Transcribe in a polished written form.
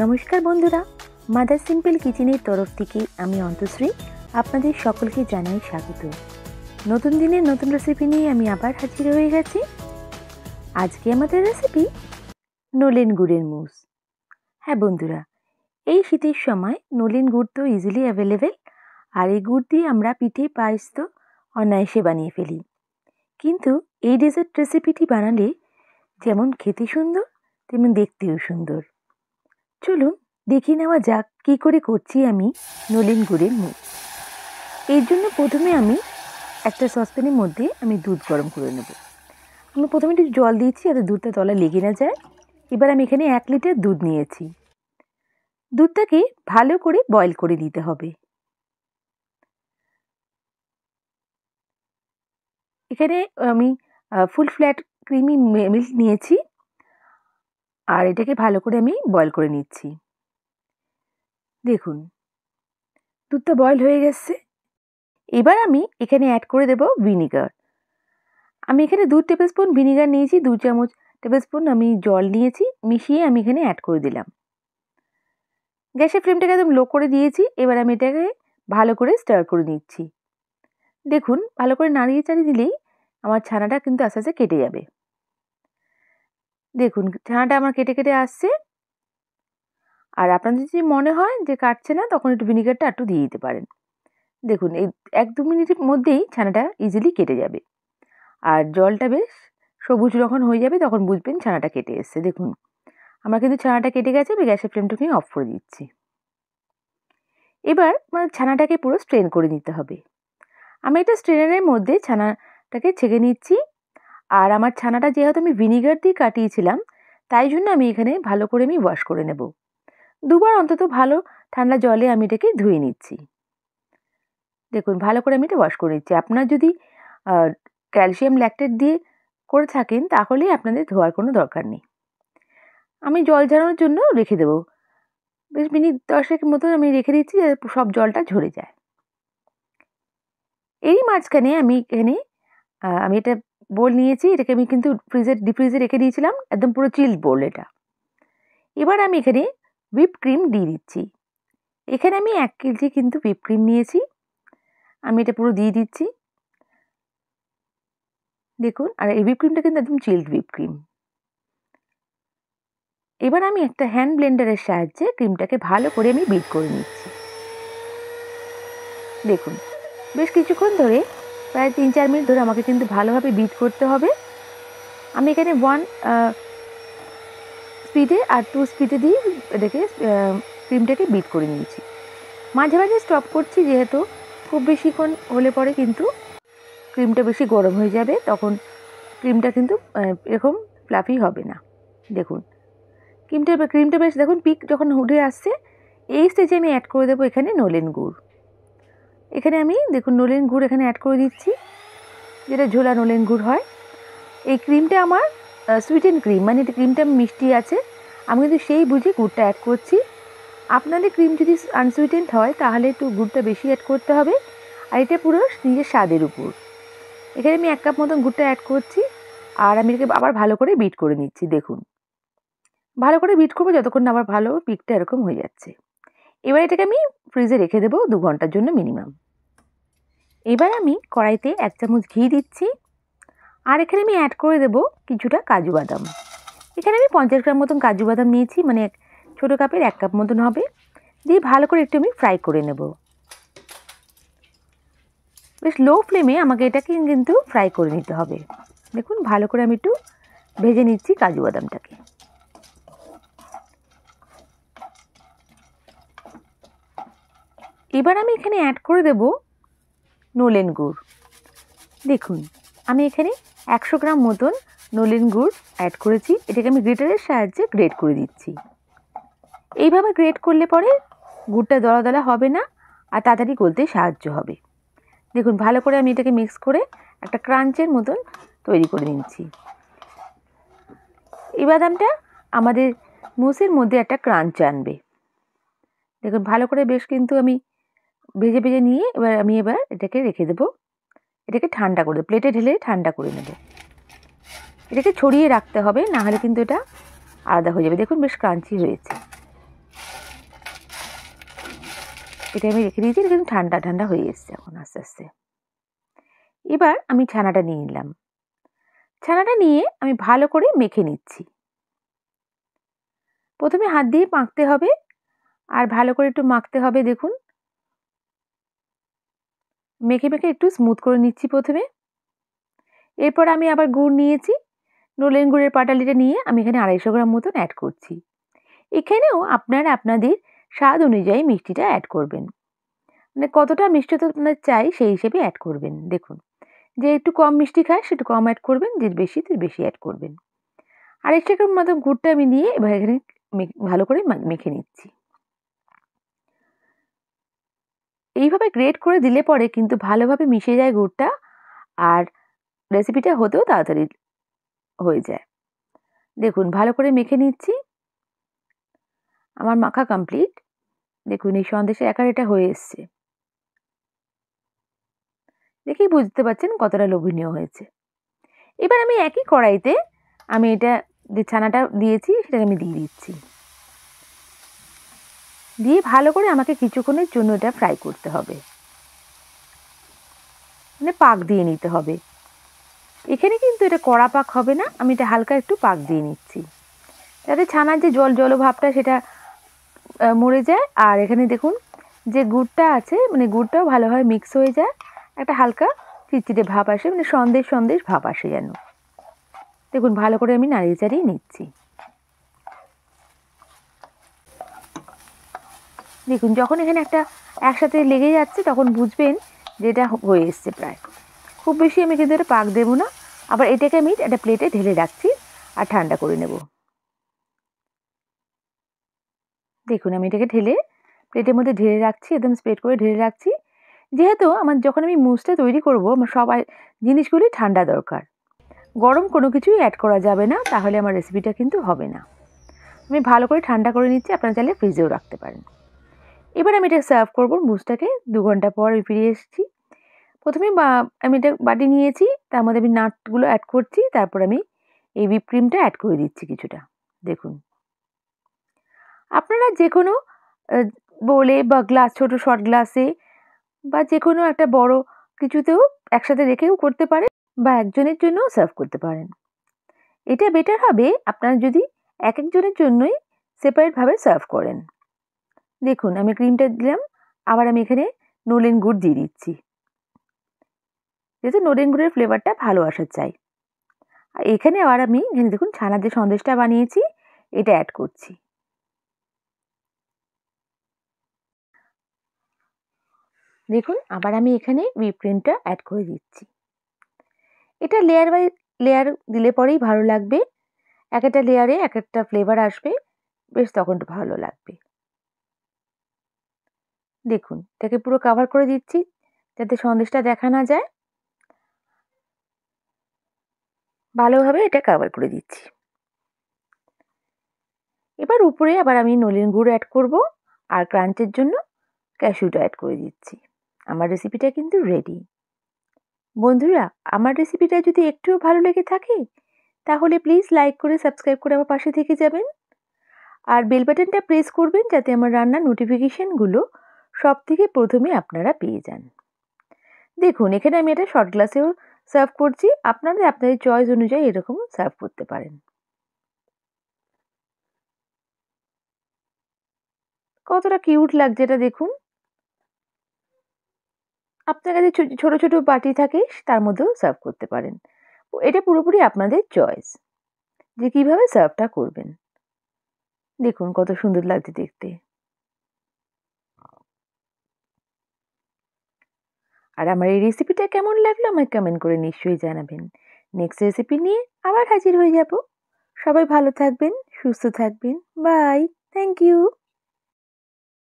নমস্কার বন্ধুরা, mother simple কিচেনের তরফ থেকে আমি অন্তশ্রী আপনাদের সকলকে জানাই স্বাগত। নতুন দিনের নতুন রেসিপি নিয়ে আমি আবার হাজির হয়ে গেছি। আজকে আমাদের রেসিপি নলেন গুড়ের মুস। হ্যাঁ বন্ধুরা, এই শীতের সময় নলেন গুড় তো ইজিলি অ্যাভেলেবেল, আর এই গুড় দিয়ে আমরা পিঠে পায়েস তো অনায়াসে বানিয়ে ফেলি। কিন্তু এই ডেজার্ট রেসিপিটি বানালে যেমন খেতে সুন্দর তেমন দেখতেও সুন্দর। চলুন দেখে নেওয়া যাক কী করে করছি আমি নলেন গুড়ের মুস। এর জন্য প্রথমে আমি একটা সসপ্যানের মধ্যে আমি দুধ গরম করে নেব। আমি প্রথমে একটু জল দিয়েছি যাতে দুধটা তলায় লেগে না যায়। এবার আমি এখানে 1 লিটার দুধ নিয়েছি। দুধটাকে ভালো করে বয়েল করে দিতে হবে। এখানে আমি ফুল ফ্ল্যাট ক্রিমি মিল্ক নিয়েছি, আর এটাকে ভালো করে আমি বয়েল করে নিচ্ছি। দেখুন দুধটা বয়েল হয়ে গেছে। এবার আমি এখানে অ্যাড করে দেব ভিনিগার। আমি এখানে 2 টেবিল স্পুন ভিনিগার নিয়েছি, 2 চামচ টেবিল স্পুন আমি জল নিয়েছি, মিশিয়ে আমি এখানে অ্যাড করে দিলাম। গ্যাসের ফ্লেমটাকে একদম লো করে দিয়েছি। এবার আমি এটাকে ভালো করে স্টার করে নিচ্ছি। দেখুন ভালো করে নাড়িয়ে চাড়িয়ে দিলেই আমার ছানাটা কিন্তু আস্তে আস্তে কেটে যাবে। দেখুন ছানাটা আমার কেটে কেটে আসছে। আর আপনাদের যদি মনে হয় যে কাটছে না, তখন একটু ভিনিগারটা একটু দিয়ে দিতে পারেন। দেখুন এই 1-2 মিনিটের মধ্যেই ছানাটা ইজিলি কেটে যাবে। আর জলটা বেশ সবুজ যখন হয়ে যাবে তখন বুঝবেন ছানাটা কেটে এসছে। দেখুন আমার কিন্তু ছানাটা কেটে গেছে। আমি গ্যাসের ফ্লেমটাকে আমি অফ করে দিচ্ছি। এবার আমার ছানাটাকে পুরো স্ট্রেন করে নিতে হবে। আমি একটা স্ট্রেনারের মধ্যে ছানাটাকে ছেঁকে নিচ্ছি। আর আমার ছানাটা যেহেতু আমি ভিনিগার দিয়ে কাটিয়েছিলাম, তাই জন্য আমি এখানে ভালো করে আমি ওয়াশ করে নেব। 2 বার অন্তত ভালো ঠান্ডা জলে আমি এটাকে ধুয়ে নিচ্ছি। দেখুন ভালো করে আমি এটা ওয়াশ করে নিচ্ছি। আপনার যদি ক্যালসিয়াম ল্যাকটেট দিয়ে করে থাকেন তাহলে আপনাদের ধোয়ার কোনো দরকার নেই। আমি জল ঝরানোর জন্য রেখে দেবো। বেশ মিনিট 10 মতো আমি রেখে দিচ্ছি যাতে সব জলটা ঝরে যায়। এরই মাঝখানে আমি এখানে আমি এটা বোল নিয়েছি। এটাকে আমি কিন্তু ডিপ ফ্রিজে রেখে দিয়েছিলাম, একদম পুরো চিল্ড বোল এটা। এবার আমি এখানে হুইপ ক্রিম দিয়ে দিচ্ছি। এখানে আমি 1 কেজি কিন্তু হুইপ ক্রিম নিয়েছি। আমি এটা পুরো দিয়ে দিচ্ছি। দেখুন, আর এই হুইপ ক্রিমটা কিন্তু একদম চিল্ড হুইপ ক্রিম। এবার আমি একটা হ্যান্ড ব্লেন্ডারের সাহায্যে ক্রিমটাকে ভালো করে আমি বিট করে নিচ্ছি। দেখুন বেশ কিছুক্ষণ ধরে, প্রায় 3-4 মিনিট ধরে আমাকে কিন্তু ভালোভাবে বিট করতে হবে। আমি এখানে 1 স্পিডে আর 2 স্পিডে দিয়ে এটাকে ক্রিমটাকে বিট করে নিয়েছি। মাঝে মাঝে স্টপ করছি, যেহেতু খুব বেশিক্ষণ হলে পরে কিন্তু ক্রিমটা বেশি গরম হয়ে যাবে, তখন ক্রিমটা কিন্তু এরকম ফ্লাফি হবে না। দেখুন ক্রিমটা বেশ দেখুন পিক যখন উঠে আসছে, এই স্টেজে আমি অ্যাড করে দেবো এখানে নলেন গুড়। এখানে আমি দেখুন নলেন গুড় এখানে অ্যাড করে দিচ্ছি, যেটা ঝোলা নলেন গুড় হয়। এই ক্রিমটা আমার সুইটেন ক্রিম, মানে ক্রিমটা মিষ্টি আছে, আমি কিন্তু সেই বুঝে গুড়টা অ্যাড করছি। আপনাদের ক্রিম যদি আনসুইটেন্ড হয় তাহলে একটু গুড়টা বেশি অ্যাড করতে হবে। আর এটা পুরো নিজের স্বাদের উপর। এখানে আমি 1 কাপ মতন গুড়টা অ্যাড করছি, আর আমি এটাকে আবার ভালো করে বিট করে নিচ্ছি। দেখুন ভালো করে বিট করবো যতক্ষণ না আবার ভালো পিকটা এরকম হয়ে যাচ্ছে। এবার এটাকে আমি ফ্রিজে রেখে দেবো 2 ঘন্টার জন্য মিনিমাম। এবার আমি কড়াইতে 1 চামচ ঘি দিচ্ছি, আর এখানে আমি অ্যাড করে দেবো কিছুটা কাজু বাদাম। এখানে আমি 50 গ্রাম মতন কাজু বাদাম নিয়েছি, মানে ছোটো কাপের 1 কাপ মতন হবে। দিয়ে ভালো করে একটু আমি ফ্রাই করে নেব। বেশ লো ফ্লেমে আমাকে এটাকে কিন্তু ফ্রাই করে নিতে হবে। দেখুন ভালো করে আমি একটু ভেজে নিচ্ছি কাজু বাদামটাকে। এবার আমি এখানে অ্যাড করে দেব নলেন গুড়। দেখুন আমি এখানে 100 গ্রাম মতন নলেন গুড় অ্যাড করেছি। এটাকে আমি গ্রেটারের সাহায্যে গ্রেট করে দিচ্ছি। এইভাবে গ্রেট করলে পরে গুড়টা দলা দলা হবে না, আর তাড়াতাড়ি গলতে সাহায্য হবে। দেখুন ভালো করে আমি এটাকে মিক্স করে একটা ক্রাঞ্চের মতন তৈরি করে নিচ্ছি। এই বাদামটা আমাদের মুসের মধ্যে একটা ক্রাঞ্চ আনবে। দেখুন ভালো করে বেশ কিন্তু আমি ভেজে ভেজে নিয়ে এবার এটাকে রেখে দেবো। এটাকে ঠান্ডা করে দেবো, প্লেটে ঢেলে ঠান্ডা করে নেব। এটাকে ছড়িয়ে রাখতে হবে, না হলে কিন্তু এটা আলাদা হয়ে যাবে। দেখুন বেশ ক্রাঞ্চি হয়েছে। এটা আমি রেখে দিয়েছি, এটা কিন্তু ঠান্ডা ঠান্ডা হয়ে এসছে এখন আস্তে আস্তে। এবার আমি ছানাটা নিয়ে নিলাম। ছানাটা নিয়ে আমি ভালো করে মেখে নিচ্ছি। প্রথমে হাত দিয়ে মাখতে হবে আর ভালো করে একটু মাখতে হবে। দেখুন মেখে মেখে একটু স্মুথ করে নিচ্ছি প্রথমে। এরপর আমি আবার গুড় নিয়েছি, নলেন গুড়ের পাটালিটা নিয়ে আমি এখানে 250 গ্রাম মতন অ্যাড করছি। এখানেও আপনারা আপনাদের স্বাদ অনুযায়ী মিষ্টিটা অ্যাড করবেন, মানে কতটা মিষ্টতা আপনার চাই সেই হিসেবে অ্যাড করবেন। দেখুন যে একটু কম মিষ্টি খায় সে একটু কম অ্যাড করবেন, যে বেশি তো বেশি অ্যাড করবেন। 250 গ্রাম মতো গুড়টা আমি নিয়ে এবার এখানে ভালো করে মেখে নিচ্ছি। এইভাবে গ্রেট করে দিলে পরে কিন্তু ভালোভাবে মিশে যায় গুড়টা, আর রেসিপিটা হতেও তাড়াতাড়ি হয়ে যায়। দেখুন ভালো করে মেখে নিচ্ছি, আমার মাখা কমপ্লিট। দেখুন এই সন্দেশের আকার এটা হয়ে এসছে, দেখেই বুঝতে পারছেন কতটা লোভনীয় হয়েছে। এবার আমি একই কড়াইতে আমি এটা যে ছানাটা দিয়েছি সেটাকে আমি দিয়ে দিচ্ছি, দিয়ে ভালো করে আমাকে কিছুক্ষণের জন্য এটা ফ্রাই করতে হবে, মানে পাক দিয়ে নিতে হবে। এখানে কিন্তু এটা কড়া পাক হবে না, আমি এটা হালকা একটু পাক দিয়ে নিচ্ছি যাতে ছানার যে জল জল ভাবটা সেটা মরে যায়। আর এখানে দেখুন যে গুড়টা আছে, মানে গুড়টাও ভালোভাবে মিক্স হয়ে যায়, একটা হালকা চিটচিটে ভাব আসে, মানে সন্দেশ সন্দেশ ভাব আসে যেন। দেখুন ভালো করে আমি নাড়িয়ে চাড়িয়ে নিচ্ছি। দেখুন যখন এখানে একটা একসাথে লেগে যাচ্ছে তখন বুঝবেন যে এটা হয়ে এসছে প্রায়। খুব বেশি আমি কিন্তু এটা পাক দেবো না। আবার এটাকে আমি একটা প্লেটে ঢেলে রাখছি আর ঠান্ডা করে নেব। দেখুন আমি এটাকে ঢেলে প্লেটের মধ্যে ঢেলে রাখছি, একদম স্প্রেড করে ঢেলে রাখছি। যেহেতু আমার যখন আমি মুসটা তৈরি করব আমার সবাই জিনিসগুলি ঠান্ডা দরকার, গরম কোনো কিছুই অ্যাড করা যাবে না, তাহলে আমার রেসিপিটা কিন্তু হবে না। আমি ভালো করে ঠান্ডা করে নিচ্ছি, আপনারা চাইলে ফ্রিজেও রাখতে পারেন। এবার আমি এটা সার্ভ করব। মুসটাকে 2 ঘন্টা পর আমি ফিরে এসেছি। প্রথমে আমি এটা বাটি নিয়েছি, তার মধ্যে আমি নাটগুলো অ্যাড করছি, তারপর আমি এই হুইপ ক্রিমটা অ্যাড করে দিচ্ছি কিছুটা। দেখুন আপনারা যে কোনো বোলে বা গ্লাস, ছোট শর্ট গ্লাসে বা যে কোনো একটা বড় কিছুতেও একসাথে রেখেও করতে পারেন বা একজনের জন্যও সার্ভ করতে পারেন। এটা বেটার হবে আপনারা যদি এক একজনের জন্যই সেপারেটভাবে সার্ভ করেন। দেখুন আমি ক্রিমটা দিলাম, আবার আমি এখানে নলেন গুড় দিয়ে দিচ্ছি, যেহেতু নলেন গুড়ের ফ্লেভারটা ভালো আসা চাই। আর এখানে আবার আমি এখানে দেখুন ছানার যে সন্দেশটা বানিয়েছি এটা অ্যাড করছি। দেখুন আবার আমি এখানে হুইপ ক্রিমটা অ্যাড করে দিচ্ছি। এটা লেয়ার বাই লেয়ার দিলে পরেই ভালো লাগবে, এক একটা লেয়ারে এক একটা ফ্লেভার আসবে, বেশ তখন ভালো লাগবে। দেখুন এটাকে পুরো কাভার করে দিচ্ছি যাতে সন্দেশটা দেখা না যায়, ভালোভাবে এটা কাভার করে দিচ্ছি। এবার উপরে আবার আমি নলেন গুড় অ্যাড করব আর ক্রাঞ্চের জন্য ক্যাশিউটা অ্যাড করে দিচ্ছি। আমার রেসিপিটা কিন্তু রেডি। বন্ধুরা আমার রেসিপিটা যদি একটুও ভালো লেগে থাকে তাহলে প্লিজ লাইক করে সাবস্ক্রাইব করে আমার পাশে থেকে যাবেন, আর বেল বাটনটা প্রেস করবেন যাতে আমার রান্নার নোটিফিকেশনগুলো সব থেকে প্রথমে আপনারা পেয়ে যান। দেখুন এখানে আমি এটা শর্ট গ্লাসেও সার্ভ করছি, আপনারা আপনাদের চয়েস অনুযায়ী এরকম সার্ভ করতে পারেন। কতটা কিউট লাগছে এটা দেখুন। আপনার কাছে ছোট ছোট বাটি থাকে তার মধ্যেও সার্ভ করতে পারেন। এটা পুরোপুরি আপনাদের চয়েস যে কিভাবে সার্ভটা করবেন। দেখুন কত সুন্দর লাগছে দেখতে। আর আমার এই রেসিপিটা কেমন লাগলো আমায় কমেন্ট করে নিশ্চয়ই জানাবেন। নেক্সট রেসিপি নিয়ে আবার হাজির হয়ে যাব। সবাই ভালো থাকবেন, সুস্থ থাকবেন। বাই। Thank you.